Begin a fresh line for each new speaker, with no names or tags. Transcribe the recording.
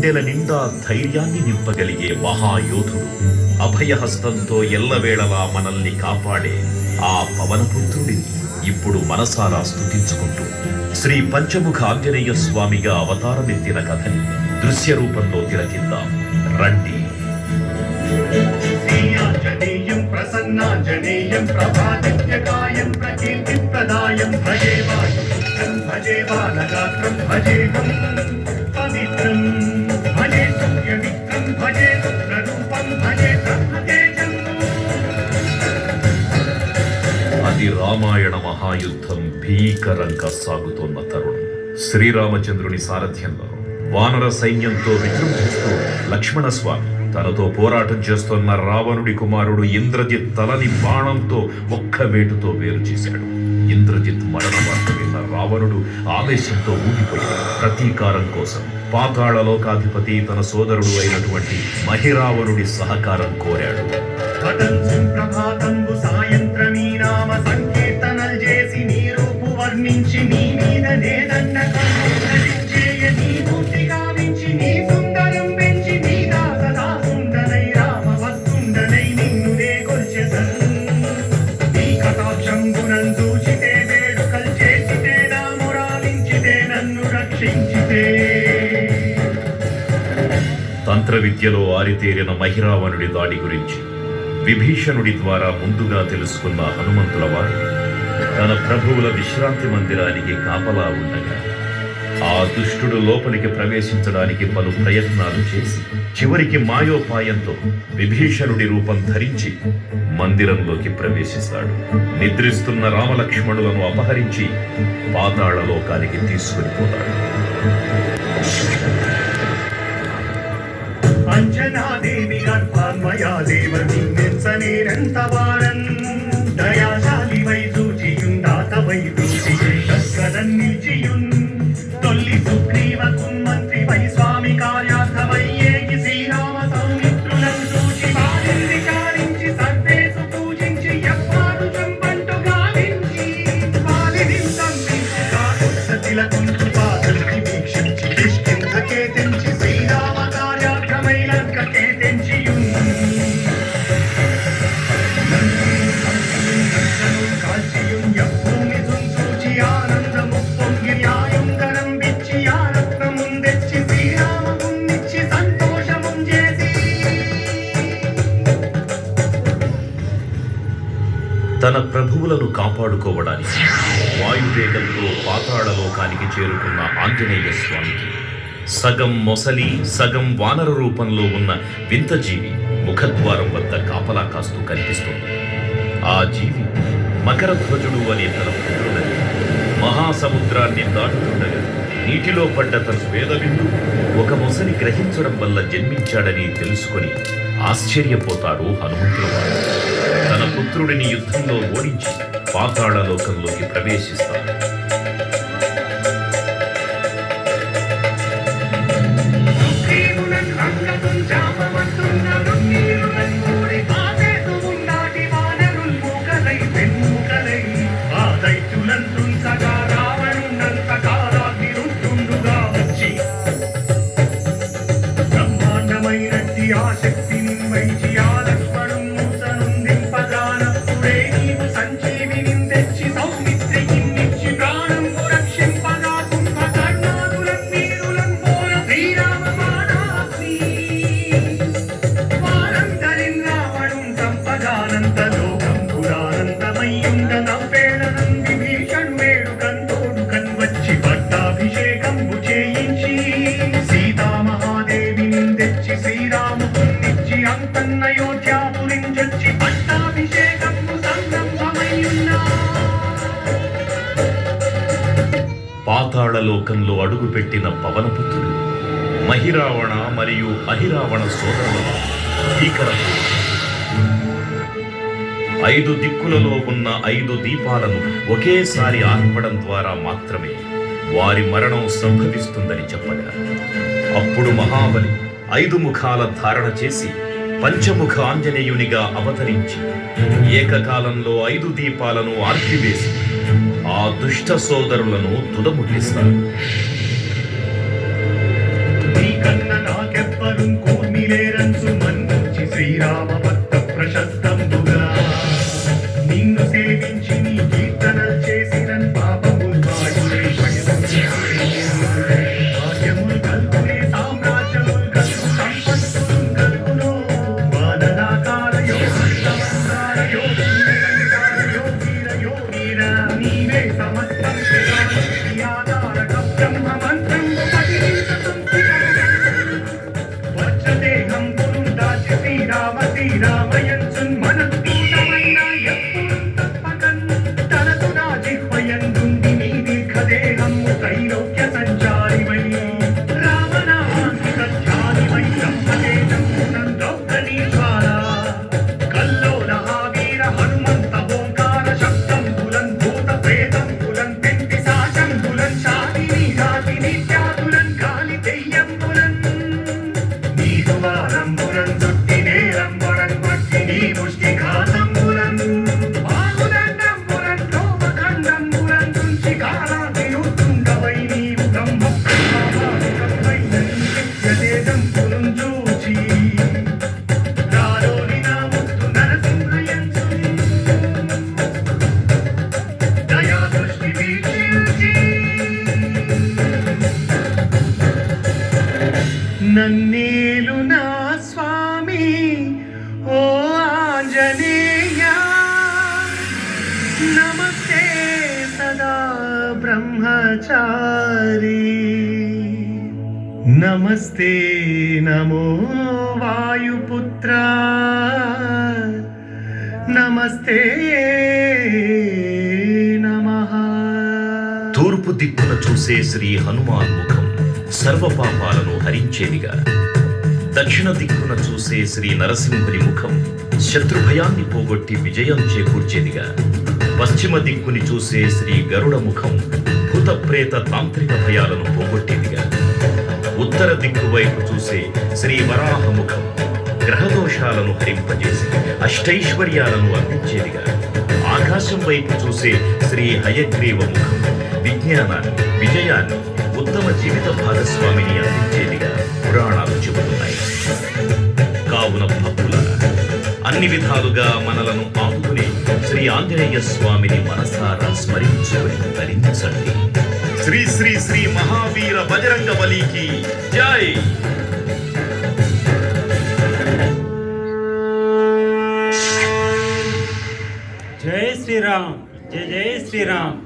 గుండెల నిండా ధైర్యాన్ని నింపగలిగే మహాయోధుడు, అభయహస్తంతో ఎల్లవేళలా మనల్ని కాపాడే ఆ పవనపుత్రుడిని ఇప్పుడు మనసారా స్తుతించుకుంటూ శ్రీ పంచముఖ ఆంజనేయ స్వామిగా అవతారమెత్తిన కథని దృశ్య రూపంలో తిలకిద్దాం రండి.
ప్రసన్నాంజనేయం ప్రభాదిత్యకాయం ప్రకీర్తిప్రదాయం భజే వాయుపుత్రం భజే బాలగాత్రం భజేహం పవిత్రం భజే సూర్యమిత్రం భజే రుద్రరూపం భజే బ్రహ్మతేజం.
అది రామాయణ మహాయుద్ధం భీకరంగా సాగుతోన్న తరుణం. శ్రీరామచంద్రుని సారథ్యంలో వానర సైన్యంతో విజృంభిస్తూ లక్ష్మణస్వామి తనతో పోరాటం చేస్తున్న రావణుడి కుమారుడు ఇంద్రజిత్ తలని బాణంతో ఒక్క వేటుతో వేరు చేశాడు. ఇంద్రజిత్ మరణ వార్త విన్న రావణుడు ఆవేశంతో ఊగిపోయాడు. ప్రతీకారం కోసం పాతాళ లోకాధిపతి తన సోదరుడు అయినటువంటి మహిరావణుడి సహకారం కోరాడు.
సాయంత్రమీ నామ సంకీర్తనలు చేసి నీ రూపు వర్ణించి నీ మీద నేదన్న నీ మూర్తి గావించి నీ సుందరం పెంచి నీ దాసదాసుండనై రామ భక్తుండనై నిన్ను నే కొల్చెదన్. నీ కటాక్షంబునం చూచితే వేడుకలు చేసితే నా మురాలించితే నన్ను రక్షించితే.
తంత్ర విద్యలో ఆరితేరిన మహిరావణుడి దాడి గురించి విభీషణుడి ద్వారా ముందుగా తెలుసుకున్న హనుమంతుల వారు తన ప్రభువుల విశ్రాంతి మందిరానికి కాపలా ఉండగా ఆ దుష్టుడు లోపలికి ప్రవేశించడానికి పలు ప్రయత్నాలు చేసి చివరికి మాయోపాయంతో విభీషణుడి రూపం ధరించి మందిరంలోకి ప్రవేశిస్తాడు. నిద్రిస్తున్న రామలక్ష్మణులను అపహరించి పాతాళ లోకానికి తీసుకునిపోతాడు.
అంజనాదేవి గర్భాన్మయా దేవని నెచ్చనేరంత వారన్ దయాశాలి వై చూచియుందాతవై చూచిగదన్ నిలిచియున్ తొల్లి సుగ్రీవ కున్మంత్రి వై స్వామి కార్యార్థమై ఏగి శ్రీరామ సౌమిత్రులను చూచి వారిని చారించి సర్వేసు పూజించి ఎవ్వారు చంపంటు గావించి వారిని సంపించి కాకుత్సతిలకుంటు పాదల్కి వీక్షించి కిష్కింధకే తెంచి శ్రీరామ
తన ప్రభువులను కాపాడుకోవడానికి వాయువేగంతో పాతాళ లోకానికి చేరుకున్న ఆంజనేయ స్వామికి సగం మొసలి సగం వానర రూపంలో ఉన్న వింత జీవి ముఖద్వారం వద్ద కాపలా కాస్తూ కనిపిస్తుంది. ఆ జీవి మకరధ్వజుడు అనే తన పుత్రుడని మహాసముద్రాన్ని దాటుతుండగా నీటిలో పడ్డ తన వేదవిందు ఒక మొసలి గ్రహించడం వల్ల జన్మించాడని తెలుసుకొని ఆశ్చర్యపోతారు హనుమంతుల వారు. తన పుత్రుడిని యుద్ధంలో ఓడించి పాతాళ లోకంలోకి ప్రవేశిస్తారు. పాతాళ లోకంలో అడుగుపెట్టిన పవనపుత్రుడు మహిరావణ మరియు అహిరావణ సోదరులను భీకరము 5 దిక్కులలో ఉన్న 5 దీపాలను ఒకేసారి ఆర్పడం ద్వారా మాత్రమే వారి మరణం సంభవిస్తుందని చెప్పగా అప్పుడు మహాబలి 5 ముఖాల ధారణ చేసి పంచముఖ ఆంజనేయునిగా అవతరించి ఏకకాలంలో 5 దీపాలను ఆర్పివేసి ఆ దుష్ట సోదరులను తుదముట్టిస్తారు.
నన్నేలు నా స్వామి ఓ ఆంజనేయ నమస్తే సదా బ్రహ్మచారి నమస్తే నమో వాయుపుత్ర నమస్తే నమః.
తూర్పు దిక్కున చూసే శ్రీ హనుమాన్ ముఖం సర్వపాపాలను హరించేదిగా, దక్షిణ దిక్కున చూసే శ్రీ నరసింహుని ముఖం శత్రుభయాన్ని పోగొట్టి విజయం చేకూర్చేదిగా, పశ్చిమ దిక్కుని చూసే శ్రీ గరుడ ముఖం భూత ప్రేత తాంత్రిక భయాలను పోగొట్టేదిగా, ఉత్తర దిక్కు వైపు చూసే శ్రీ వరాహ ముఖం గ్రహదోషాలను హరింపజేసి అష్టైశ్వర్యాలను అందించేదిగా, ఆకాశం వైపు చూసే శ్రీ హయగ్రీవ ముఖం విజ్ఞానాన్ని, విజయాన్ని, ఉత్తమ జీవిత భాగస్వామిని అందించేదిగా పురాణాలు చెబుతున్నాయి. కావున భక్తులారా, అన్ని విధాలుగా మనలను ఆదుకునే శ్రీ ఆంజనేయ స్వామిని మనసారా స్మరించుకొని ధరించండి. శ్రీ శ్రీ శ్రీ మహావీర బజరంగ బలికి జై.
జై శ్రీరామ్, జై జై శ్రీరామ్.